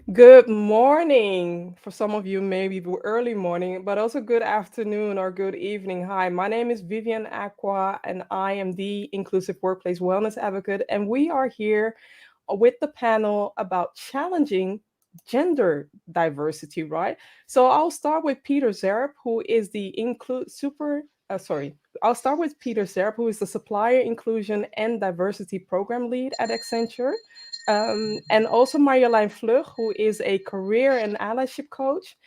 Good morning. For some of you, maybe early morning, but also good afternoon or good evening. Hi, my name is Vivian Acquah, and I am the Inclusive Workplace Wellness Advocate. And we are here with the panel about challenging gender diversity, right? So I'll start with Peter Zerp, who is the I'll start with Peter Zerp, who is the Supplier Inclusion and Diversity Program Lead at Accenture. And also Marjolijn Vlug, who is a career and allyship coach.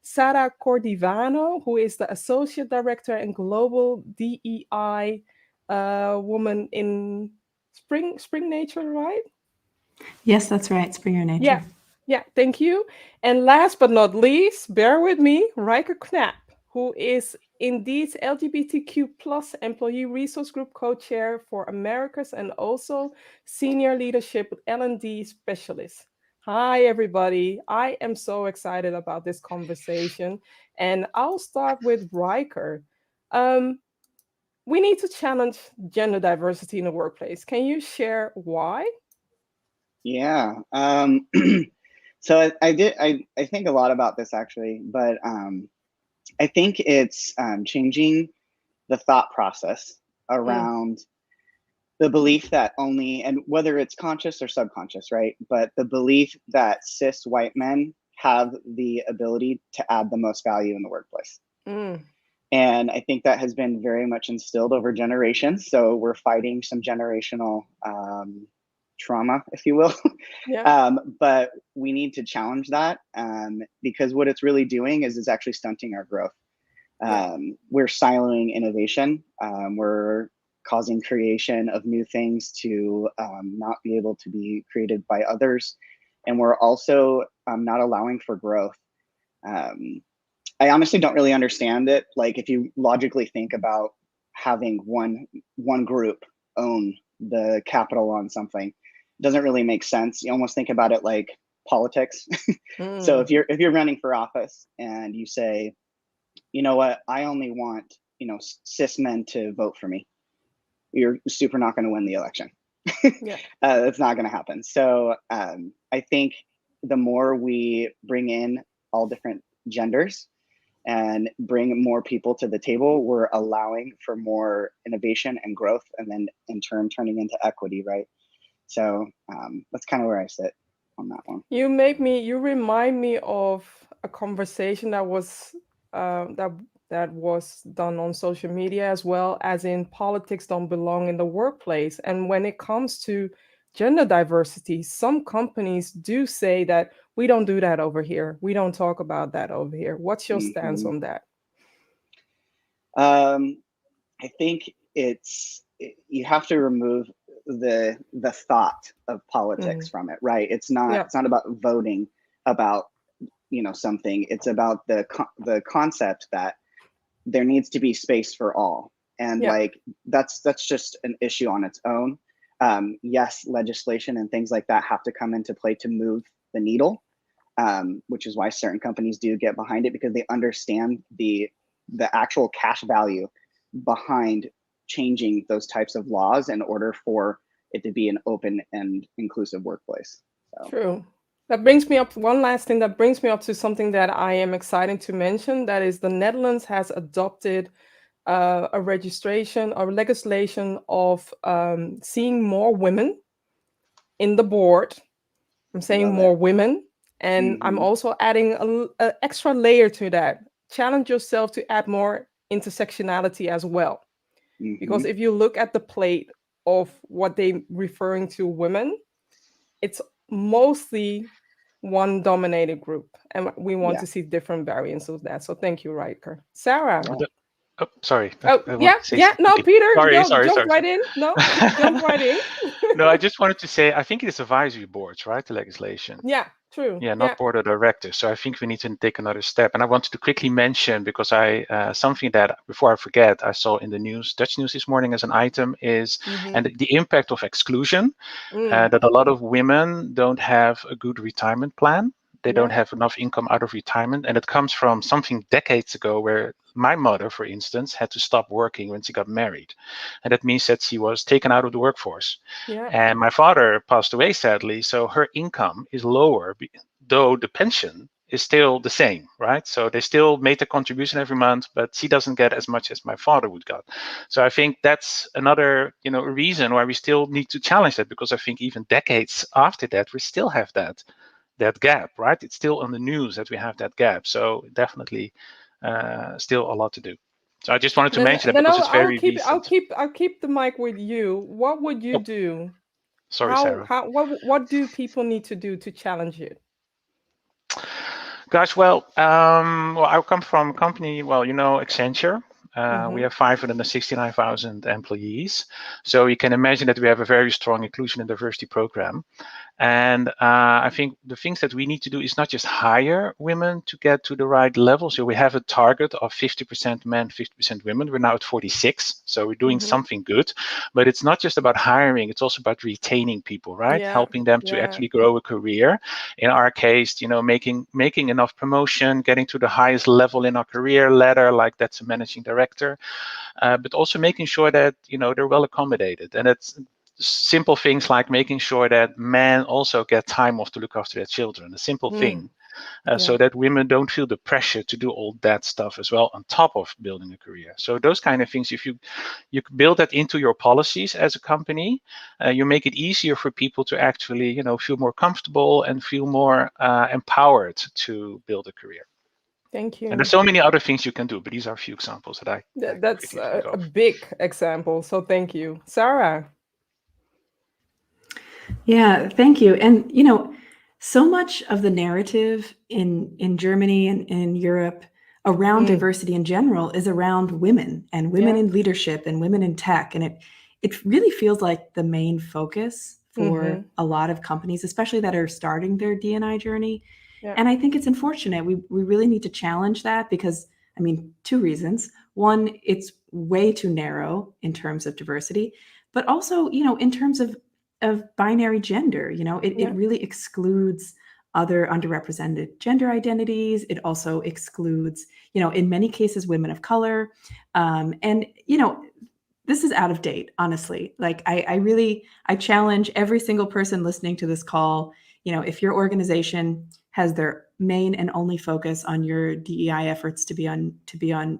Sarah Cordivano, who is the Associate Director and Global DEI woman in Spring Nature, right? Yes, that's right. Springer Yeah, Nature. yeah, thank you. And last but not least, bear with me, Ryker Knapp, who is indeed LGBTQ plus employee resource group co-chair for Americas and also senior leadership with L&D specialist. Hi, everybody. I am so excited about this conversation. And I'll start with Ryker. Um, we need to challenge gender diversity in the workplace. Can you share why? Yeah. So I think a lot about this actually, but I think it's changing the thought process Mm, around the belief that only, and whether it's conscious or subconscious, right? But the belief that cis white men have the ability to add the most value in the workplace. mm, And I think that has been very much instilled over generations. So we're fighting some generational trauma, if you will. yeah. But we need to challenge that because what it's really doing is it's actually stunting our growth. Yeah. We're siloing innovation. We're causing creation of new things to not be able to be created by others. And we're also not allowing for growth. Um, I honestly don't really understand it. Like if you logically think about having one group own the capital on something, it doesn't really make sense. You almost think about it like politics. So Mm, if you're running for office and you say, you know what, I only want cis men to vote for me, you're super not going to win the election. yeah. That's not going to happen. So I think the more we bring in all different genders and bring more people to the table, we're allowing for more innovation and growth, and then in turn turning into equity, right? So that's kind of where I sit on that one. You remind me of a conversation that was that was done on social media as well, as in politics don't belong in the workplace. And when it comes to gender diversity, some companies do say that we don't do that over here. We don't talk about that over here. What's your stance Hmm. on that? Um, I think you have to remove the thought of politics Mm, from it, right? yeah, It's not about voting about something. It's about the concept that there needs to be space for all, and yeah, like that's just an issue on its own. Yes, legislation and things like that have to come into play to move the needle, which is why certain companies do get behind it because they understand the actual cash value behind changing those types of laws in order for it to be an open and inclusive workplace. So, true. That brings me up one last thing that brings me up to something that I am excited to mention. That is, the Netherlands has adopted a registration or legislation of seeing more women in the board. I'm saying love it. more women, and I'm Hmm. also adding a extra layer to that. Challenge yourself to add more intersectionality as well, because Hmm. if you look at the plate of what they referring to women, it's mostly one dominated group, and we want Yeah. to see different variants of that. So thank you, Riker. Sarah. Yeah. Oh, sorry. Oh I want yeah, to say yeah. No, something. Peter, Sorry, go sorry, jump sorry, right in. No, jump right in. No, I just wanted to say I think it is advisory boards, right? The legislation. Yeah, true. Yeah, Yeah. not board of directors. So I think we need to take another step. And I wanted to quickly mention because I something that before I forget, I saw in the news, Dutch news this morning as an item is Mm-hmm. and the impact of exclusion. Mm, That a lot of women don't have a good retirement plan. They don't yeah. have enough income out of retirement. And it comes from something decades ago where my mother, for instance, had to stop working when she got married. And that means that she was taken out of the workforce. Yeah. And my father passed away sadly. So her income is lower though the pension is still the same, right? So they still made the contribution every month, but she doesn't get as much as my father would get. So I think that's another, reason why we still need to challenge that, because I think even decades after that, we still have that gap, right? It's still on the news that we have that gap. So definitely still a lot to do. So I just wanted to mention that Then because it's I'll very recent. keep the mic with you. What would you Oh, do? sorry, Sarah. What do people need to do to challenge it? Gosh, well, I come from a company, Accenture. We have 569,000 employees. So you can imagine that we have a very strong inclusion and diversity program. And I think the things that we need to do is not just hire women to get to the right level. So we have a target of 50% men, 50% women. We're now at 46. So we're doing something good. But it's not just about hiring. It's also about retaining people, right? Yeah, Helping them to actually grow a career. In our case, making enough promotion, getting to the highest level in our career ladder, like that's a managing director. But also making sure that, they're well accommodated. And it's simple things like making sure that men also get time off to look after their children, a simple thing, so that women don't feel the pressure to do all that stuff as well on top of building a career. So those kind of things, if you build that into your policies as a company, you make it easier for people to actually, feel more comfortable and feel more empowered to build a career. Thank you. And there's so many other things you can do, but these are a few examples that I That's quickly think a of. big example. So thank you, Sarah. Yeah, thank you. And so much of the narrative in Germany and in Europe around diversity in general is around women and women in leadership and women in tech. And it really feels like the main focus for a lot of companies, especially that are starting their D&I journey. Yeah. And I think it's unfortunate. We really need to challenge that because, two reasons. One, it's way too narrow in terms of diversity, but also, in terms of binary gender, it really excludes other underrepresented gender identities. It also excludes, in many cases, women of color. And, this is out of date, honestly. Like I challenge every single person listening to this call. If your organization has their main and only focus on your DEI efforts to be on,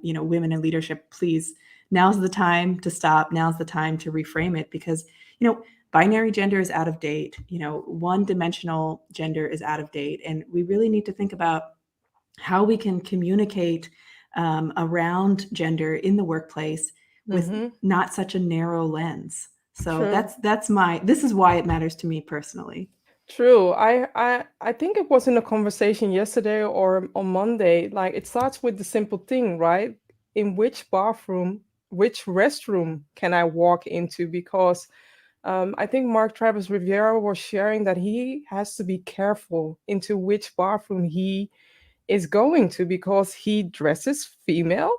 women in leadership, please, now's the time to stop. Now's the time to reframe it because, binary gender is out of date. One-dimensional gender is out of date. And we really need to think about how we can communicate around gender in the workplace with not such a narrow lens. So this is why it matters to me personally. True. I think it was in a conversation yesterday or on Monday. Like it starts with the simple thing, right? In which restroom can I walk into? Because I think Mark Travis Riviera was sharing that he has to be careful into which bathroom he is going to because he dresses female.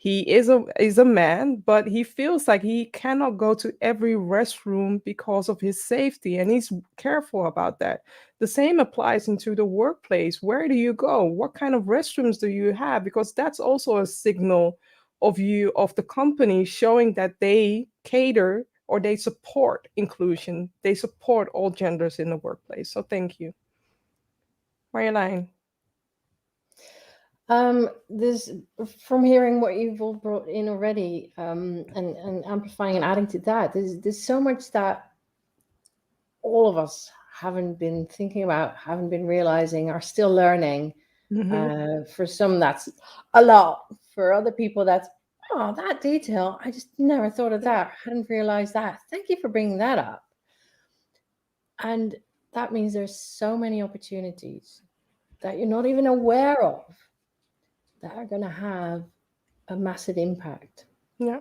He is a man, but he feels like he cannot go to every restroom because of his safety, and he's careful about that. The same applies into the workplace. Where do you go? What kind of restrooms do you have? Because that's also a signal of the company showing that they cater or they support inclusion. They support all genders in the workplace. So thank you. Marjolijn. There's from hearing what you've all brought in already, and amplifying and adding to that, there's so much that all of us haven't been thinking about, haven't been realizing, are still learning. For some, that's a lot. For other people, that's that detail. I just never thought of that. Hadn't realized that. Thank you for bringing that up. And that means there's so many opportunities that you're not even aware of that are going to have a massive impact. Yeah.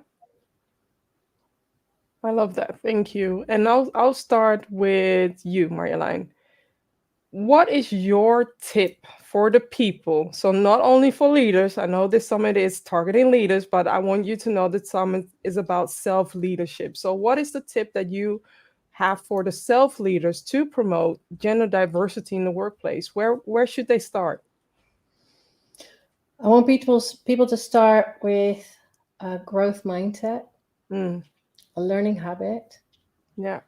I love that. Thank you. And I'll start with you, Marjolijn. What is your tip for the people? So not only for leaders, I know this summit is targeting leaders, but I want you to know that summit is about self-leadership. So what is the tip that you have for the self-leaders to promote gender diversity in the workplace? Where should they start? I want people to start with a growth mindset, a learning habit. Yeah.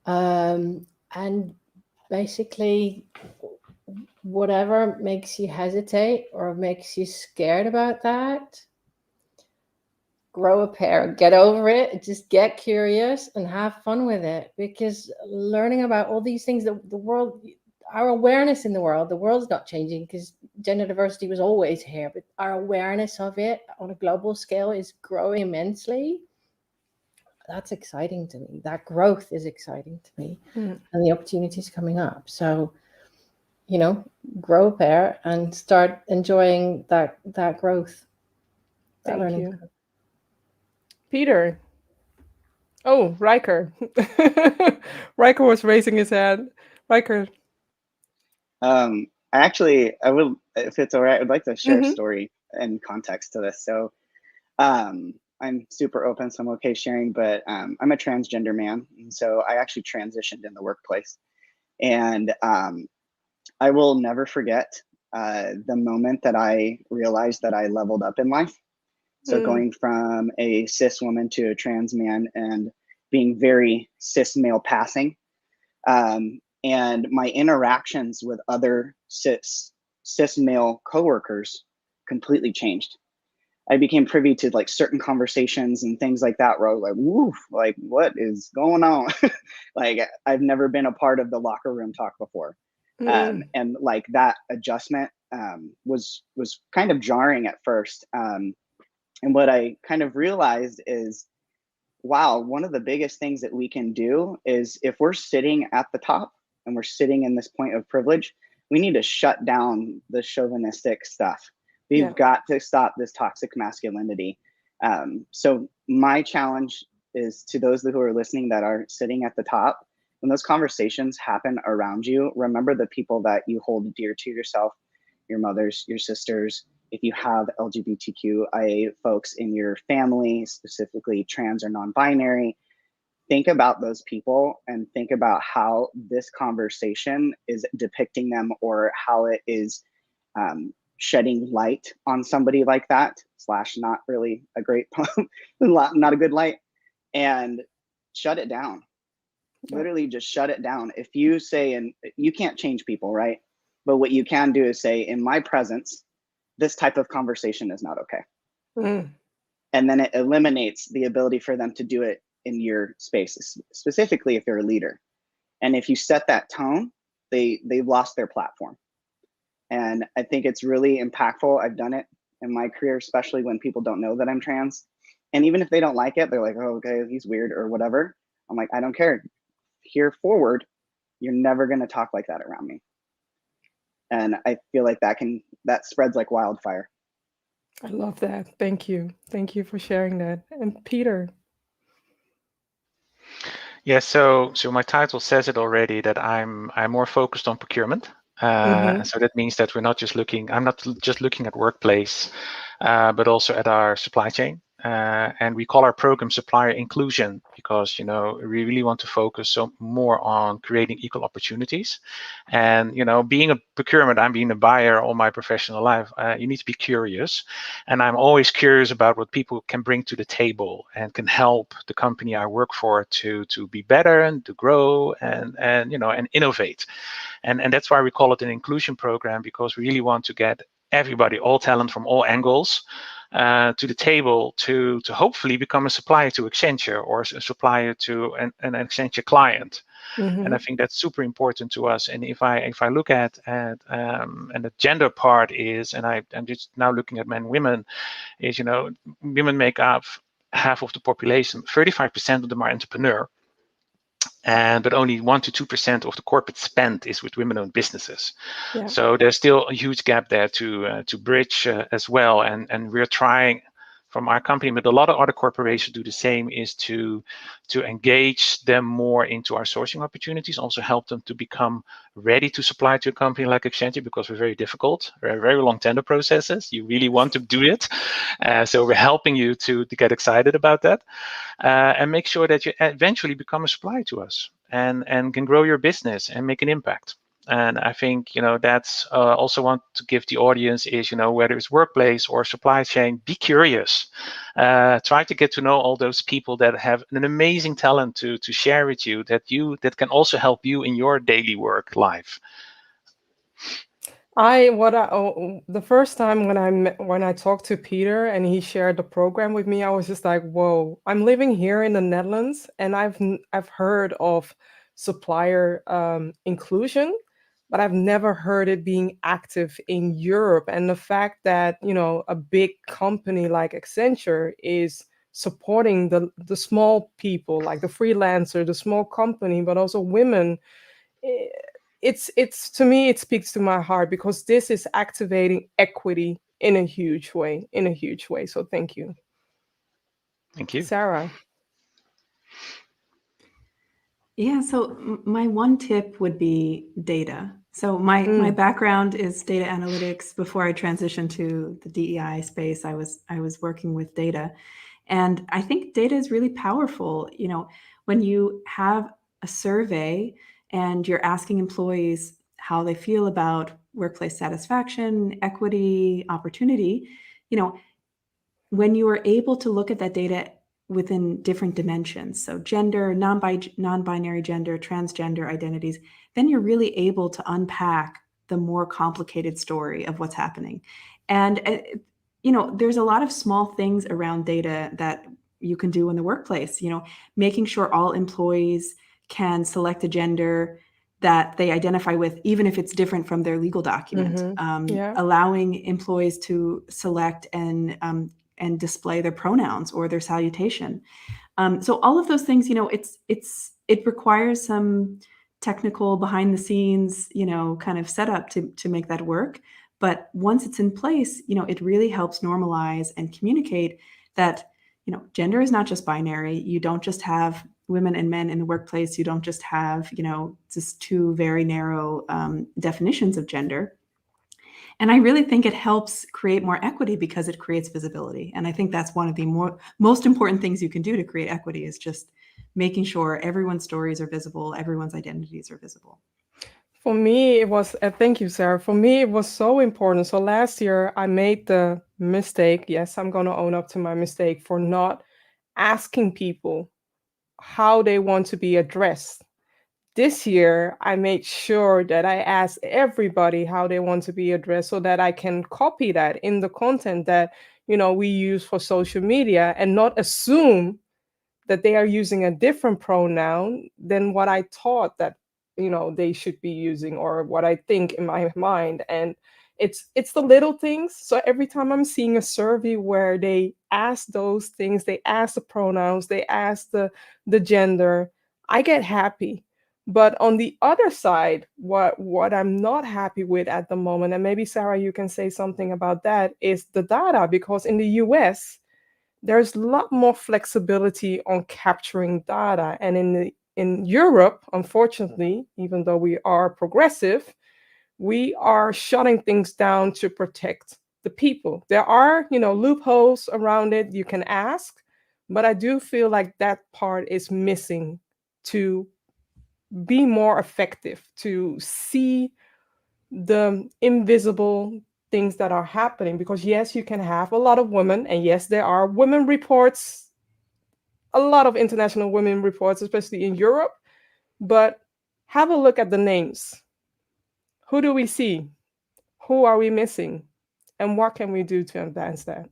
And basically whatever makes you hesitate or makes you scared about that, grow a pair, get over it, just get curious and have fun with it, because learning about all these things, the world, our awareness in the world's not changing, because gender diversity was always here, but our awareness of it on a global scale is growing immensely. That's exciting to me. That growth is exciting to me, and the opportunities coming up. So, you know, grow a pair and start enjoying that growth. That Thank you. curve. Peter. Oh, Ryker. Ryker was raising his hand. Ryker. I would, if it's all right, I'd like to share a story and context to this. So I'm super open, so I'm okay sharing, but I'm a transgender man. And so I actually transitioned in the workplace. And I will never forget the moment that I realized that I leveled up in life. So going from a cis woman to a trans man and being very cis male passing. And my interactions with other cis male coworkers completely changed. I became privy to like certain conversations and things like that where I was like, woof, like what is going on? Like I've never been a part of the locker room talk before. And like that adjustment was kind of jarring at first. And what I kind of realized is, wow, one of the biggest things that we can do is if we're sitting at the top and we're sitting in this point of privilege, we need to shut down the chauvinistic stuff. We've got to stop this toxic masculinity. So my challenge is to those who are listening that are sitting at the top, when those conversations happen around you, remember the people that you hold dear to yourself, your mothers, your sisters. If you have LGBTQIA folks in your family, specifically trans or non-binary, think about those people and think about how this conversation is depicting them or how it is shedding light on somebody like that, / not really a great, not a good light, and shut it down. Literally just shut it down. If you say, and you can't change people, right? But what you can do is say, in my presence, this type of conversation is not okay. And then it eliminates the ability for them to do it in your spaces, specifically if they're a leader. And if you set that tone, they've lost their platform. And I think it's really impactful. I've done it in my career, especially when people don't know that I'm trans. And even if they don't like it, they're like, oh, okay, he's weird or whatever. I'm like, I don't care. Here forward, you're never going to talk like that around me. And I feel like that spreads like wildfire. I love that. Thank you. Thank you for sharing that. And Peter. Yeah, so my title says it already, that I'm more focused on procurement. So that means that I'm not just looking at workplace, but also at our supply chain. And we call our program supplier inclusion because, we really want to focus more on creating equal opportunities. And, being a procurement, I'm being a buyer all my professional life. You need to be curious. And I'm always curious about what people can bring to the table and can help the company I work for to be better and to grow and innovate. And that's why we call it an inclusion program, because we really want to get everybody, all talent from all angles, to the table to hopefully become a supplier to Accenture or a supplier to an Accenture client. And I think that's super important to us. And if I look at and the gender part is, and I'm just now looking at men and women, is women make up half of the population. 35% of them are entrepreneur. But only 1 to 2% of the corporate spend is with women-owned businesses. Yeah. So there's still a huge gap there to bridge as well. And we're trying from our company, but a lot of other corporations do the same, is to engage them more into our sourcing opportunities, also help them to become ready to supply to a company like Accenture, because we're very difficult. We're very long tender processes. You really want to do it. So we're helping you to get excited about that. And make sure that you eventually become a supplier to us and can grow your business and make an impact. And I think, that's also want to give the audience is, whether it's workplace or supply chain, be curious. Try to get to know all those people that have an amazing talent to share with you that can also help you in your daily work life. The first time when I talked to Peter and he shared the program with me, I was just like, whoa, I'm living here in the Netherlands and I've heard of supplier inclusion, but I've never heard it being active in Europe. And the fact that, a big company like Accenture is supporting the small people, like the freelancer, the small company, but also women, eh, it's to me, it speaks to my heart because this is activating equity in a huge way, so thank you. Thank you. Sarah. Yeah, so my one tip would be data. So my background is data analytics. Before I transitioned to the DEI space, I was working with data. And I think data is really powerful. When you have a survey and you're asking employees how they feel about workplace satisfaction, equity, opportunity, when you are able to look at that data within different dimensions, so gender, non-binary gender, transgender identities, then you're really able to unpack the more complicated story of what's happening. And there's a lot of small things around data that you can do in the workplace, making sure all employees can select a gender that they identify with, even if it's different from their legal document. Yeah. Allowing employees to select and display their pronouns or their salutation. So all of those things, it requires some technical behind the scenes, kind of setup to make that work. But once it's in place, it really helps normalize and communicate that, gender is not just binary. You don't just have women and men in the workplace. You don't just have, just two very narrow definitions of gender. And I really think it helps create more equity because it creates visibility. And I think that's one of the most important things you can do to create equity is just making sure everyone's stories are visible, everyone's identities are visible. For me, it was, thank you, Sarah. For me, it was so important. So last year, I made the mistake. Yes, I'm going to own up to my mistake for not asking people how they want to be addressed. This year, I made sure that I asked everybody how they want to be addressed so that I can copy that in the content that, we use for social media and not assume that they are using a different pronoun than what I thought that, they should be using or what I think in my mind. And it's the little things. So every time I'm seeing a survey where they ask those things, they ask the pronouns, they ask the gender, I get happy. But on the other side, what I'm not happy with at the moment, and maybe Sarah, you can say something about that, is the data, because in the US, there's a lot more flexibility on capturing data. And in Europe, unfortunately, even though we are progressive, we are shutting things down to protect the people. There are, loopholes around it you can ask, but I do feel like that part is missing to be more effective, to see the invisible things that are happening. Because yes, you can have a lot of women, and yes, there are women reports, a lot of international women reports, especially in Europe, but have a look at the names. Who do we see? Who are we missing? And what can we do to advance that?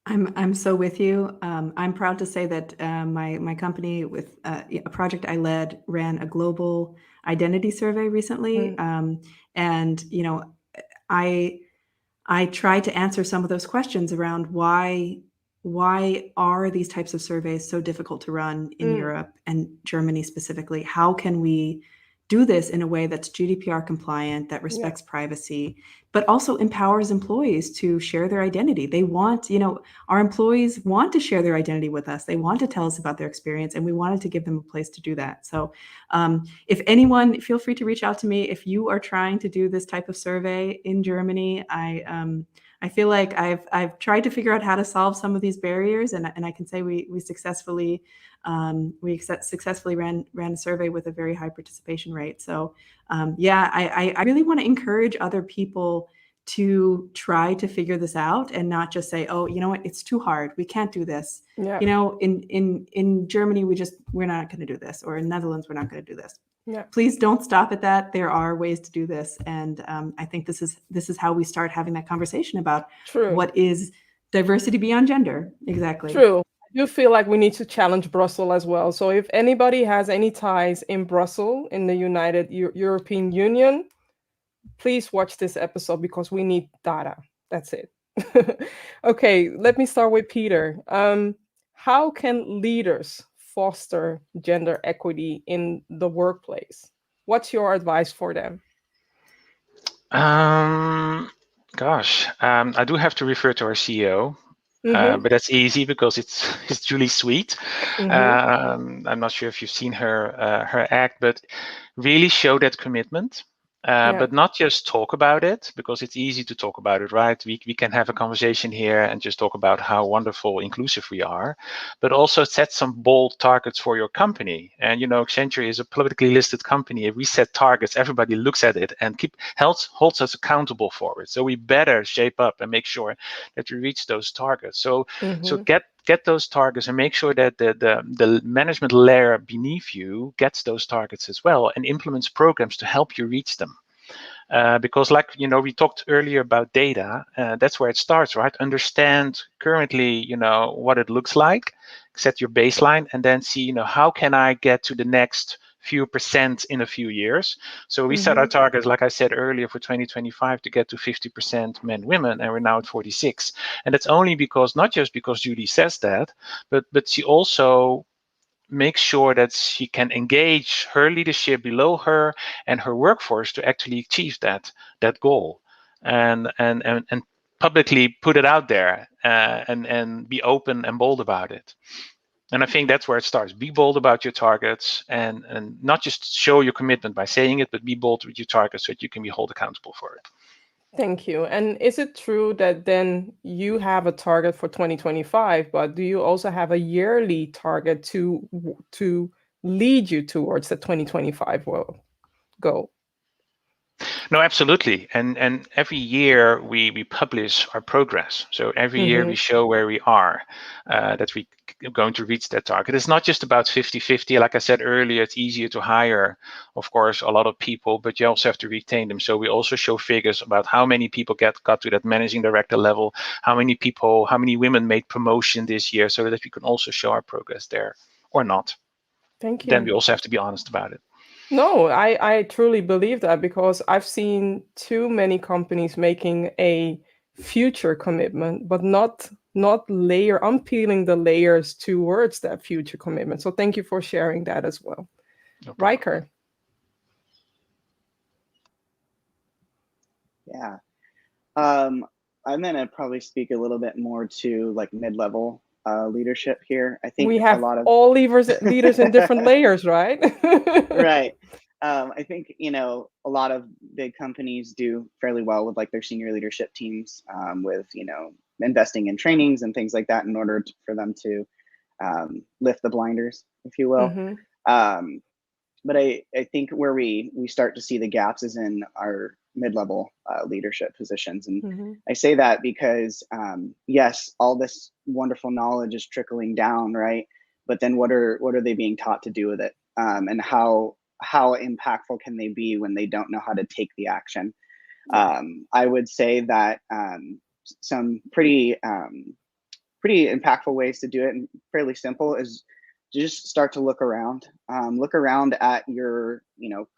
I'm so with you. I'm proud to say that my company, with a project I led, ran a global identity survey recently, and I tried to answer some of those questions around why are these types of surveys so difficult to run in Europe and Germany specifically? How can we do this in a way that's GDPR compliant, that respects privacy, but also empowers employees to share their identity? They want, our employees want to share their identity with us. They want to tell us about their experience, and we wanted to give them a place to do that. So if anyone, feel free to reach out to me. If you are trying to do this type of survey in Germany, I feel like I've tried to figure out how to solve some of these barriers, and I can say we successfully ran a survey with a very high participation rate. So I really want to encourage other people to try to figure this out and not just say, oh, you know what, it's too hard, we can't do this. In Germany, we're not going to do this, or in Netherlands, we're not going to do this. Yeah. Please don't stop at that. There are ways to do this, and I think this is how we start having that conversation about what is diversity beyond gender. Exactly. True. I do feel like we need to challenge Brussels as well. So if anybody has any ties in Brussels, in the United European Union, please watch this episode because we need data. That's it. Okay, let me start with Peter. How can leaders foster gender equity in the workplace? What's your advice for them? I do have to refer to our CEO, but that's easy because it's really sweet. I'm not sure if you've seen her act, but really show that commitment. But not just talk about it, because it's easy to talk about it, right? We can have a conversation here and just talk about how wonderful, inclusive we are, but also set some bold targets for your company. And, Accenture is a publicly listed company. If we set targets, everybody looks at it and holds us accountable for it. So we better shape up and make sure that we reach those targets. So get those targets and make sure that the management layer beneath you gets those targets as well and implements programs to help you reach them. Because we talked earlier about data, that's where it starts, right? Understand currently, what it looks like, set your baseline, and then see, how can I get to the next few percent in a few years. So we set our targets, like I said earlier, for 2025 to get to 50% men, women, and we're now at 46. And that's only because, not just because Judy says that, but she also make sure that she can engage her leadership below her and her workforce to actually achieve that goal, and publicly put it out there, and be open and bold about it. And I think that's where it starts. Be bold about your targets, and not just show your commitment by saying it, but be bold with your targets so that you can be held accountable for it. Thank you. And is it true that then you have a target for 2025, but do you also have a yearly target to lead you towards the 2025 goal? No, absolutely. And every year we publish our progress. So every year we show where we are, that we are going to reach that target. It's not just about 50-50. Like I said earlier, it's easier to hire, of course, a lot of people, but you also have to retain them. So we also show figures about how many people got to that managing director level, how many women made promotion this year, so that we can also show our progress there, or not. Thank you. Then we also have to be honest about it. No, I truly believe that, because I've seen too many companies making a future commitment, but not unpeeling the layers towards that future commitment. So thank you for sharing that as well. No problem. Ryker. Yeah. I'm gonna probably speak a little bit more to like mid-level leadership here. I think we have a lot of all leaders in different layers, right? Right. I think, a lot of big companies do fairly well with like their senior leadership teams, with, investing in trainings and things like that in order for them to lift the blinders, if you will. But I think where we start to see the gaps is in our mid-level leadership positions. And I say that because, yes, all this wonderful knowledge is trickling down, right? But then what are they being taught to do with it? And how impactful can they be when they don't know how to take the action? I would say that some pretty impactful ways to do it, and fairly simple, is to just start to look around. Look around at your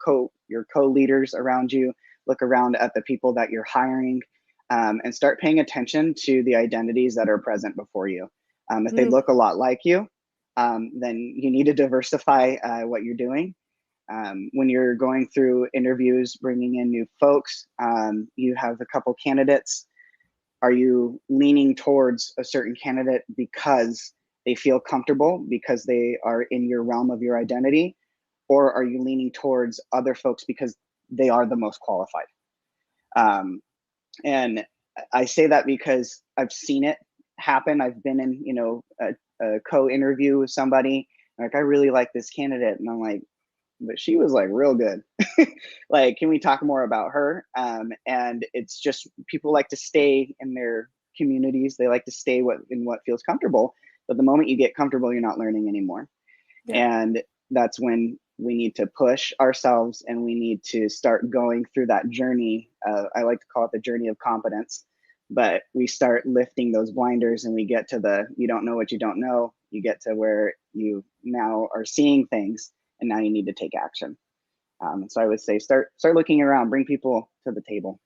co-leaders around you. Look around at the people that you're hiring, and start paying attention to the identities that are present before you. If they look a lot like you, then you need to diversify what you're doing. When you're going through interviews, bringing in new folks, you have a couple candidates. Are you leaning towards a certain candidate because they feel comfortable, because they are in your realm of your identity? Or are you leaning towards other folks because they are the most qualified? And I say that because I've seen it happen. I've been in, a co-interview with somebody, like, I really like this candidate. And I'm like, but she was like real good. Like, can we talk more about her? And it's just, people like to stay in their communities. They like to stay in what feels comfortable. But the moment you get comfortable, you're not learning anymore. Yeah. And that's when we need to push ourselves, and we need to start going through that journey. I like to call it the journey of competence. But we start lifting those blinders, and we get to the you don't know what you don't know. You get to where you now are seeing things, and now you need to take action. So I would say start looking around, bring people to the table.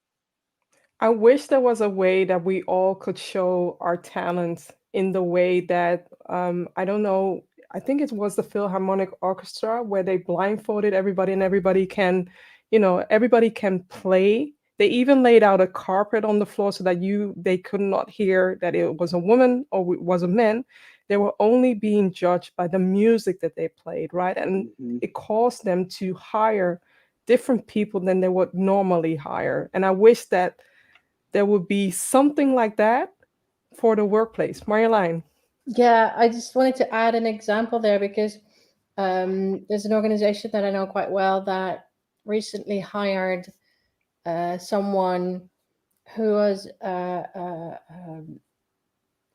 I wish there was a way that we all could show our talents in the way that I don't know. I think it was the Philharmonic Orchestra where they blindfolded everybody and everybody can, everybody can play. They even laid out a carpet on the floor so that they could not hear that it was a woman or it was a man. They were only being judged by the music that they played, right? And it caused them to hire different people than they would normally hire. And I wish that there would be something like that for the workplace. Marjolijn. Yeah, I just wanted to add an example there because there's an organization that I know quite well that recently hired someone who was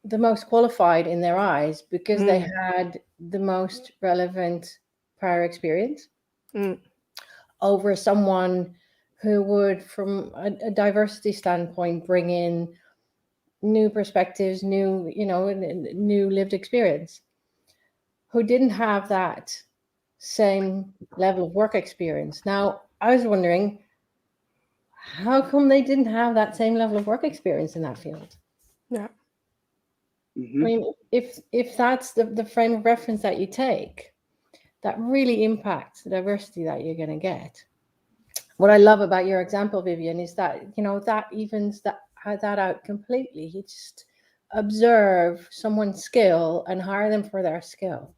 the most qualified in their eyes because they had the most relevant prior experience over someone who would, from a diversity standpoint, bring in new perspectives, new lived experience, who didn't have that same level of work experience. Now, I was wondering, how come they didn't have that same level of work experience in that field? Yeah. I mean, if that's the frame of reference that you take, that really impacts the diversity that you're going to get. What I love about your example, Vivian, is that, that evens that out completely. You just observe someone's skill and hire them for their skill.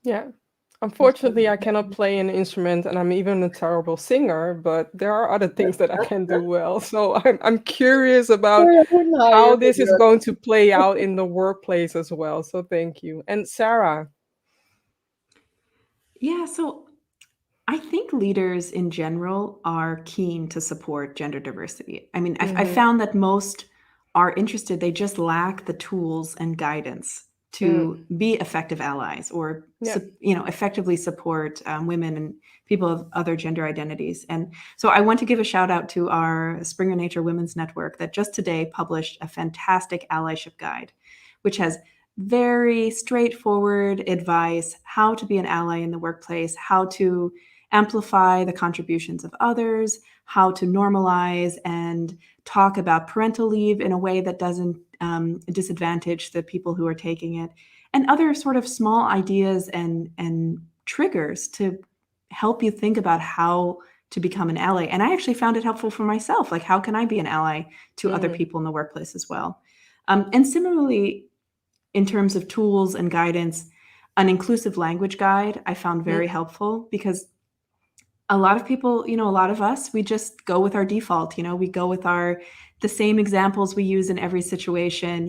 Yeah. Unfortunately, I cannot play an instrument, and I'm even a terrible singer, but there are other things that I can do well. So I'm curious about how this is going to play out in the workplace as well. So thank you. And Sarah. Yeah, so I think leaders in general are keen to support gender diversity. I mean, I found that most are interested, they just lack the tools and guidance to be effective allies or, effectively support women and people of other gender identities. And so I want to give a shout out to our Springer Nature Women's Network that just today published a fantastic allyship guide, which has very straightforward advice, how to be an ally in the workplace, how to amplify the contributions of others, how to normalize and talk about parental leave in a way that doesn't disadvantage the people who are taking it, and other sort of small ideas and triggers to help you think about how to become an ally. And I actually found it helpful for myself. Like, how can I be an ally to other people in the workplace as well? And similarly, in terms of tools and guidance, an inclusive language guide I found very helpful, because a lot of people, a lot of us, we just go with our default, we go with the same examples we use in every situation,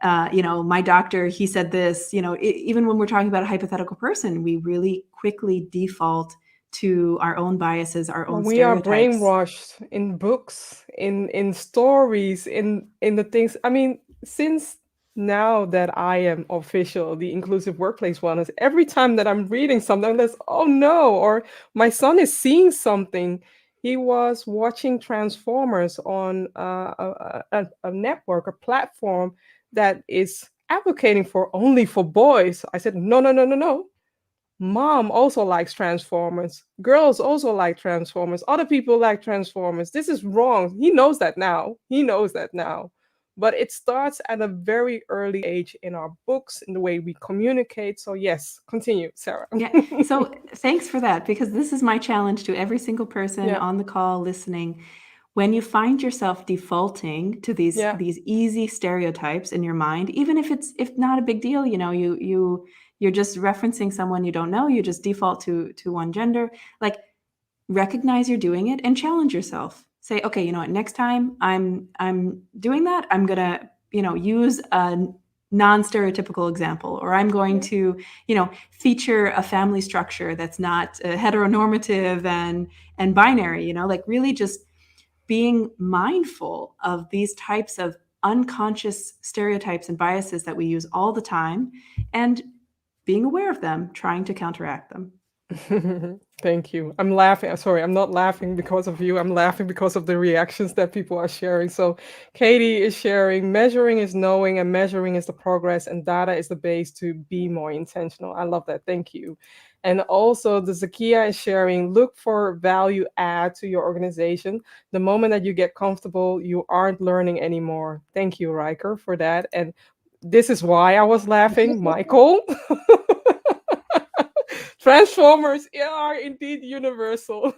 my doctor, he said this, even when we're talking about a hypothetical person, we really quickly default to our own biases, our own We are stereotypes. brainwashed in books, in stories, in the things. I mean, since now that I am official, the inclusive workplace wellness, every time that I'm reading something, that's, oh no, or my son is seeing something. He was watching Transformers on a network, a platform that is advocating for only for boys. I said, no, no, no, no, no. Mom also likes Transformers. Girls also like Transformers. Other people like Transformers. This is wrong. He knows that now. But it starts at a very early age in our books, in the way we communicate. So yes, continue, Sarah. Yeah. So thanks for that, because this is my challenge to every single person on the call listening. When you find yourself defaulting to these easy stereotypes in your mind, even if not a big deal, you're just referencing someone you don't know, you just default to one gender, like, recognize you're doing it and challenge yourself. Say, okay, you know what, next time I'm doing that, I'm gonna, use a non-stereotypical example, or I'm going to, feature a family structure that's not heteronormative and binary, like really just being mindful of these types of unconscious stereotypes and biases that we use all the time, and being aware of them, trying to counteract them. Thank you. I'm laughing. Sorry, I'm not laughing because of you. I'm laughing because of the reactions that people are sharing. So, Katie is sharing, measuring is knowing, and measuring is the progress, and data is the base to be more intentional. I love that. Thank you. And also, the Zakia is sharing, look for value add to your organization. The moment that you get comfortable, you aren't learning anymore. Thank you, Riker, for that. And this is why I was laughing, Michael. Transformers are indeed universal.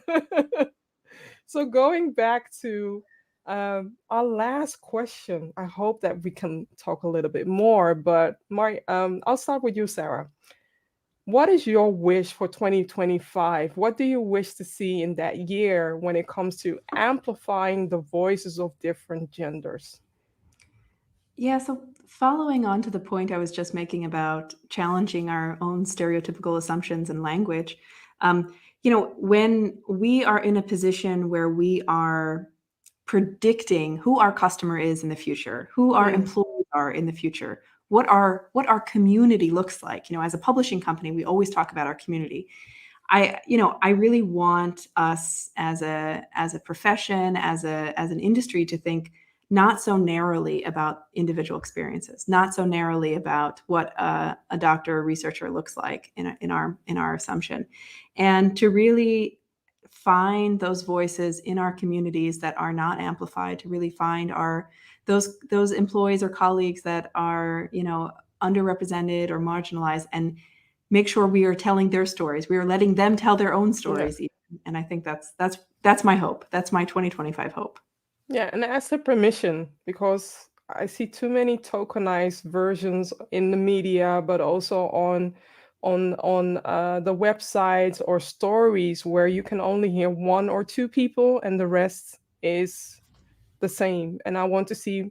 So going back to our last question, I hope that we can talk a little bit more. But I'll start with you, Sarah. What is your wish for 2025? What do you wish to see in that year when it comes to amplifying the voices of different genders? Yeah, so following on to the point I was just making about challenging our own stereotypical assumptions and language, when we are in a position where we are predicting who our customer is in the future, who our employees are in the future, what our community looks like. As a publishing company, we always talk about our community. I really want us as a profession, as an industry, to think not so narrowly about individual experiences, not so narrowly about what a doctor or researcher looks like in our assumption, and to really find those voices in our communities that are not amplified, to really find those employees or colleagues that are underrepresented or marginalized, and make sure we are telling their stories. We are letting them tell their own stories. Yeah. And I think that's my hope. That's my 2025 hope. Yeah, and ask the permission, because I see too many tokenized versions in the media, but also on the websites or stories where you can only hear one or two people and the rest is the same. And I want to see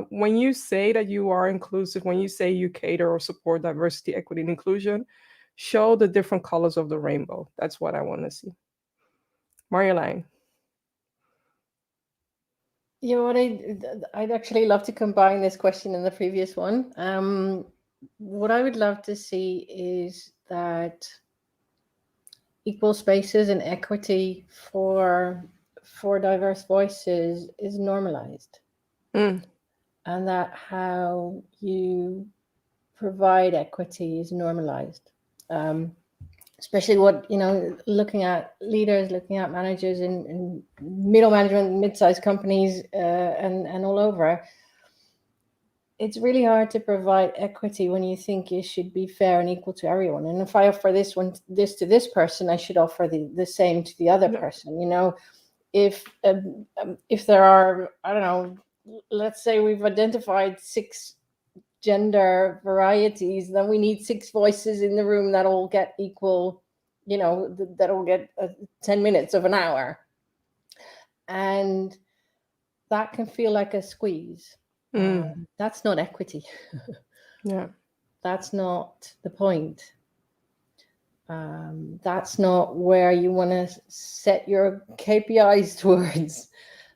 when you say that you are inclusive, when you say you cater or support diversity, equity, and inclusion, show the different colors of the rainbow. That's what I want to see. Marjolijn. What I'd actually love to combine this question and the previous one. What I would love to see is that equal spaces and equity for diverse voices is normalized, and that how you provide equity is normalized. Especially looking at leaders, looking at managers in middle management, mid-sized companies, and all over. It's really hard to provide equity when you think it should be fair and equal to everyone. And if I offer this to this person, I should offer the same to the other person. If there are, I don't know, let's say we've identified 6 gender varieties, then we need 6 voices in the room that all get equal, that all get 10 minutes of an hour. And that can feel like a squeeze. That's not equity. Yeah. That's not the point. That's not where you want to set your KPIs towards.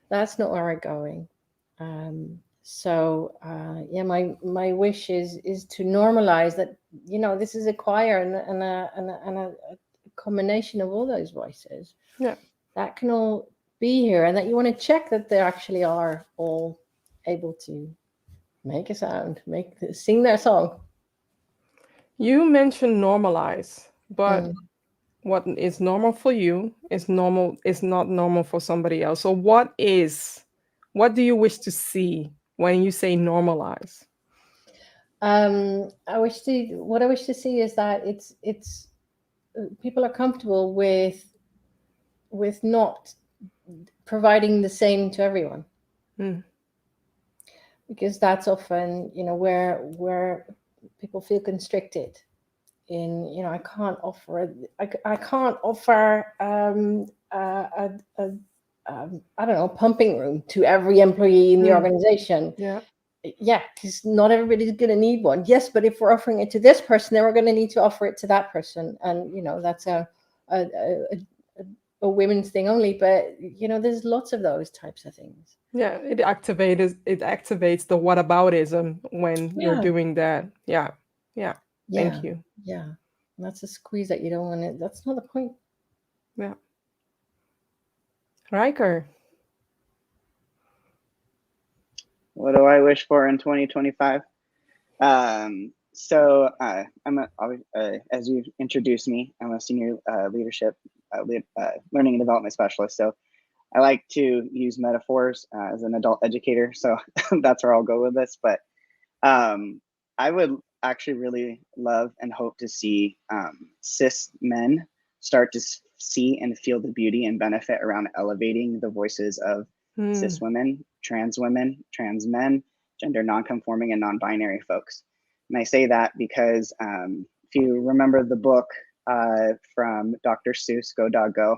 That's not where we're going. So my wish is to normalize that. This is a choir and a combination of all those voices. Yeah, that can all be here, and that you want to check that they actually are all able to make a sound, sing their song. You mentioned normalize, but what is normal for you is not normal for somebody else. So what do you wish to see when you say normalize? What I wish to see is that it's people are comfortable with not providing the same to everyone. Because that's often, where people feel constricted in, I can't offer I don't know, pumping room to every employee in the organization. Yeah, because not everybody's going to need one. Yes, but if we're offering it to this person, then we're going to need to offer it to that person. And, that's a women's thing only. But, there's lots of those types of things. Yeah, it activates the whataboutism when you're doing that. Yeah. Thank you. Yeah. That's a squeeze that you don't want to. That's not the point. Yeah. Ryker. What do I wish for in 2025? So as you introduced me, I'm a senior leadership learning and development specialist. So I like to use metaphors as an adult educator. So that's where I'll go with this. But I would actually really love and hope to see cis men start to see and feel the beauty and benefit around elevating the voices of cis women, trans men, gender nonconforming, and non-binary folks. And I say that because if you remember the book from Dr. Seuss, Go Dog Go,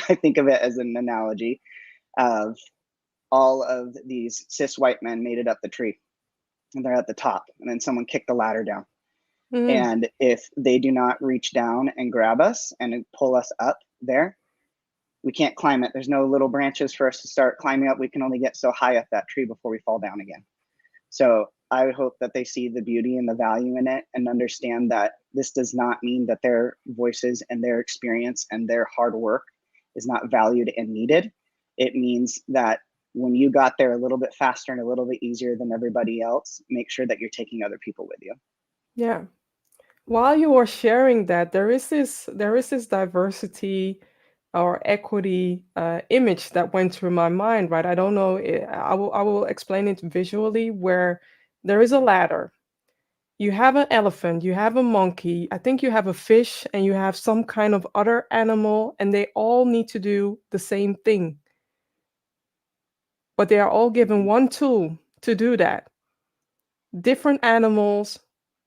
I think of it as an analogy of all of these cis white men made it up the tree, and they're at the top, and then someone kicked the ladder down. And if they do not reach down and grab us and pull us up there, we can't climb it. There's no little branches for us to start climbing up. We can only get so high up that tree before we fall down again. So I would hope that they see the beauty and the value in it and understand that this does not mean that their voices and their experience and their hard work is not valued and needed. It means that when you got there a little bit faster and a little bit easier than everybody else, make sure that you're taking other people with you. Yeah. While you were sharing that, there is this diversity or equity image that went through my mind, right? I don't know. I will explain it visually, where there is a ladder. You have an elephant, you have a monkey, I think you have a fish, and you have some kind of other animal, and they all need to do the same thing. But they are all given one tool to do that. Different animals,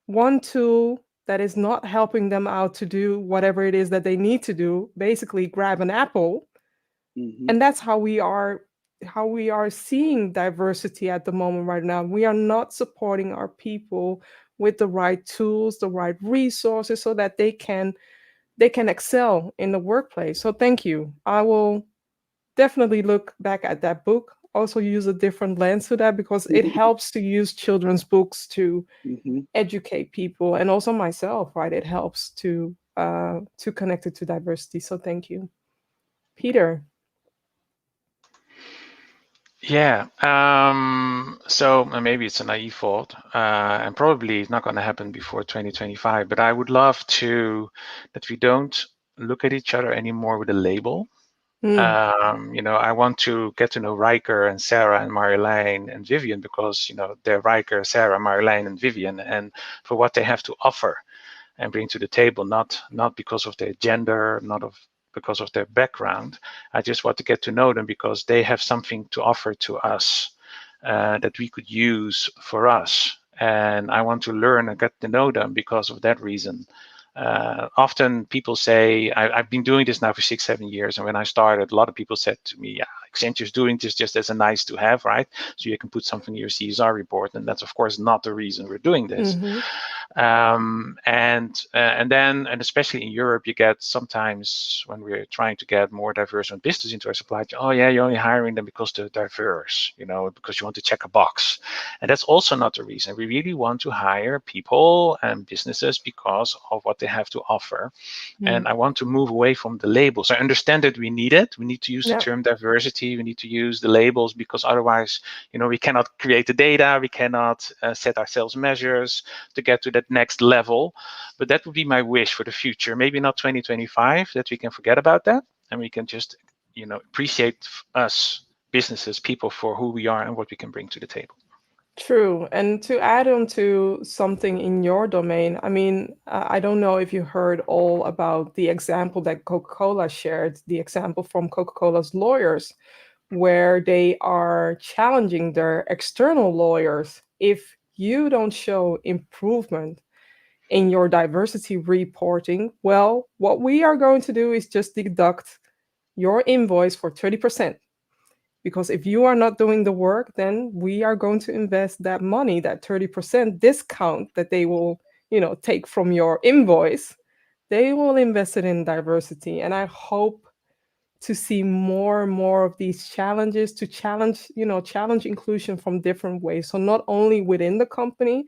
one tool that is not helping them out to do whatever it is that they need to do, basically grab an apple. And that's how we are seeing diversity at the moment right now. We are not supporting our people with the right tools, the right resources, so that they can excel in the workplace. So thank you. I will definitely look back at that book, also use a different lens to that, because it helps to use children's books to educate people, and also myself, right? It helps to connect it to diversity. So thank you. Peter. Yeah. So maybe it's a naive thought, and probably it's not going to happen before 2025. But I would love that we don't look at each other anymore with a label. I want to get to know Ryker and Sarah and Marjolijn and Vivian, because they're Ryker, Sarah, Marjolijn, and Vivian, and for what they have to offer and bring to the table, not because of their gender, because of their background. I just want to get to know them because they have something to offer to us that we could use for us. And I want to learn and get to know them because of that reason. Often people say, I've been doing this now for 6-7 years. And when I started, a lot of people said to me, yeah, Accenture's doing this just as a nice to have, right? So you can put something in your CSR report. And that's, of course, not the reason we're doing this. And especially in Europe, you get sometimes when we're trying to get more diverse business into our supply chain, oh yeah, you're only hiring them because they're diverse, because you want to check a box. And that's also not the reason. We really want to hire people and businesses because of what they have to offer. And I want to move away from the labels. I understand that we need it. We need to use the term diversity. We need to use the labels, because otherwise, we cannot create the data. We cannot set ourselves measures to get to that next level. But that would be my wish for the future. Maybe not 2025, that we can forget about that and we can just, appreciate us, businesses, people, for who we are and what we can bring to the table. True. And to add on to something in your domain, I mean, I don't know if you heard all about the example that Coca-Cola shared, the example from Coca-Cola's lawyers, where they are challenging their external lawyers. If you don't show improvement in your diversity reporting, well, what we are going to do is just deduct your invoice for 30%. Because if you are not doing the work, then we are going to invest that money, that 30% discount that they will, take from your invoice. They will invest it in diversity. And I hope to see more and more of these challenges to challenge inclusion from different ways. So not only within the company,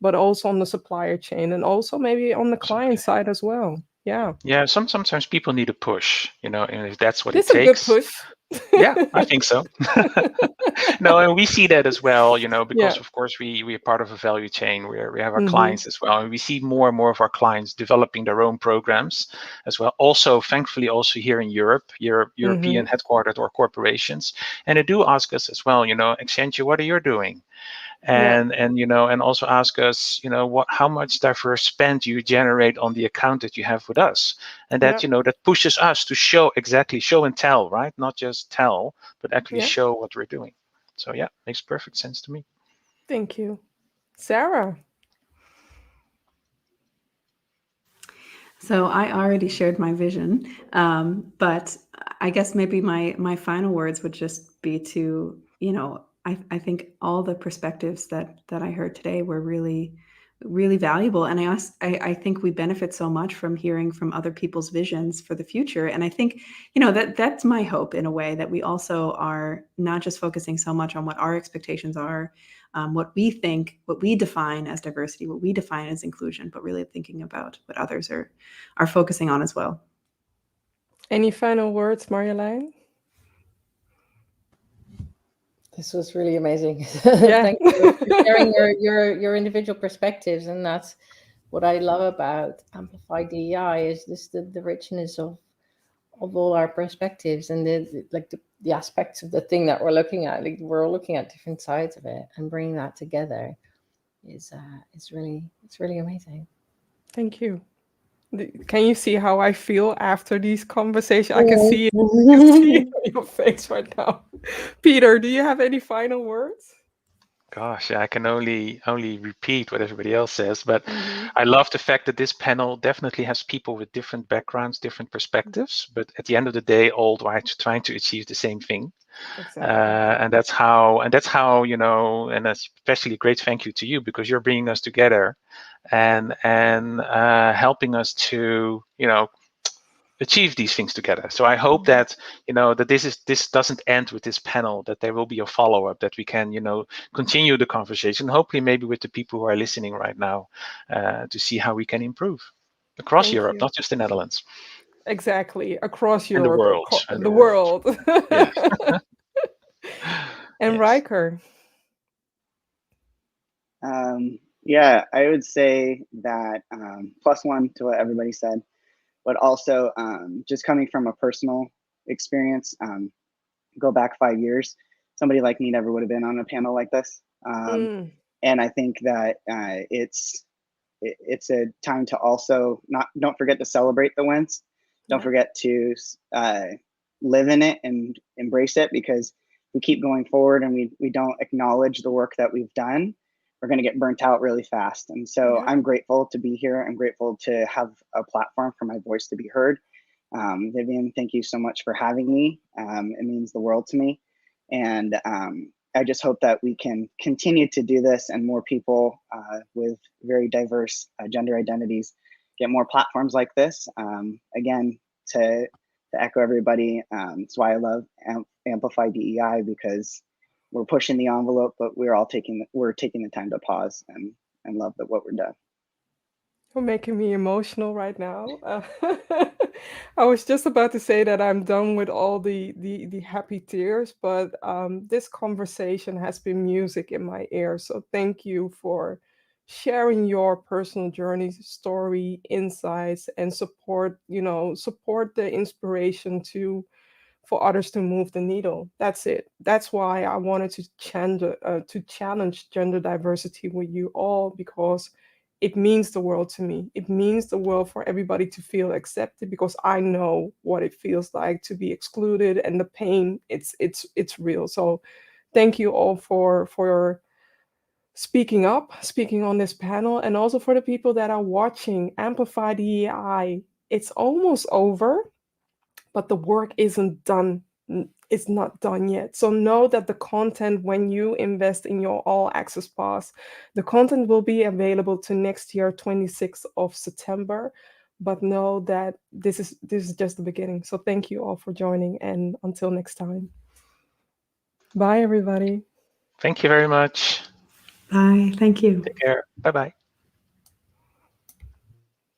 but also on the supplier chain and also maybe on the client side as well. Yeah. Yeah, sometimes people need a push, and if that's what it This is a good takes. push. Yeah, I think so. No, and we see that as well, because Yeah. of course we are part of a value chain where we have our Mhm. clients as well. And we see more and more of our clients developing their own programs as well. Also, thankfully, also here in Europe, European headquartered or corporations. And they do ask us as well, Accenture, what are you doing? And and also ask us, how much diverse spend you generate on the account that you have with us, and that that pushes us to show and tell, right? Not just tell, but actually show what we're doing. So yeah, makes perfect sense to me. Thank you. Sarah. So I already shared my vision, but I guess maybe my final words would just be to, I think all the perspectives that I heard today were really, really valuable. And I think we benefit so much from hearing from other people's visions for the future. And I think, that's my hope in a way, that we also are not just focusing so much on what our expectations are, what we think, what we define as diversity, what we define as inclusion, but really thinking about what others are focusing on as well. Any final words, Marjolijn? This was really amazing. Yeah. Thank you for sharing your individual perspectives. And that's what I love about Amplify DEI, is this the richness of all our perspectives and the aspects of the thing that we're looking at. Like, we're all looking at different sides of it, and bringing that together is really amazing. Thank you. Can you see how I feel after these conversations? I can see it on your face right now. Peter, do you have any final words? Gosh, I can only repeat what everybody else says, but I love the fact that this panel definitely has people with different backgrounds, different perspectives, but at the end of the day, all trying to achieve the same thing. Exactly. And that's how, and especially a great thank you to you, because you're bringing us together and helping us to achieve these things together. So I hope that that this doesn't end with this panel, that there will be a follow-up, that we can continue the conversation, hopefully maybe with the people who are listening right now, to see how we can improve across Europe, not just the Netherlands. Exactly, across And the Europe, world. the world. Yeah. And yes. Ryker. Yeah, I would say that +1 to what everybody said, but also just coming from a personal experience, go back 5 years, somebody like me never would have been on a panel like this. And I think that it's a time to also don't forget to celebrate the wins. Don't forget to live in it and embrace it, because we keep going forward and we don't acknowledge the work that we've done, we're going to get burnt out really fast. And so I'm grateful to be here. I'm grateful to have a platform for my voice to be heard. Vivian, thank you so much for having me. It means the world to me. And I just hope that we can continue to do this, and more people with very diverse gender identities get more platforms like this. Again, to echo everybody, that's why I love Amplify DEI, because we're pushing the envelope, but we're taking the time to pause and love what we're doing. You're making me emotional right now. I was just about to say that I'm done with all the happy tears, but this conversation has been music in my ears. So thank you for sharing your personal journey, story, insights, and support the inspiration for others to move the needle. That's it. That's why I wanted to challenge gender diversity with you all, because it means the world to me. It means the world for everybody to feel accepted, because I know what it feels like to be excluded, and the pain, it's real. So thank you all for speaking up, speaking on this panel, and also for the people that are watching Amplify DEI. It's almost over, but the work isn't done. It's not done yet. So know that the content, when you invest in your all access pass, the content will be available to next year, 26th of September. But know that this is just the beginning. So thank you all for joining, and until next time. Bye, everybody. Thank you very much. Bye. Thank you. Take care. Bye-bye.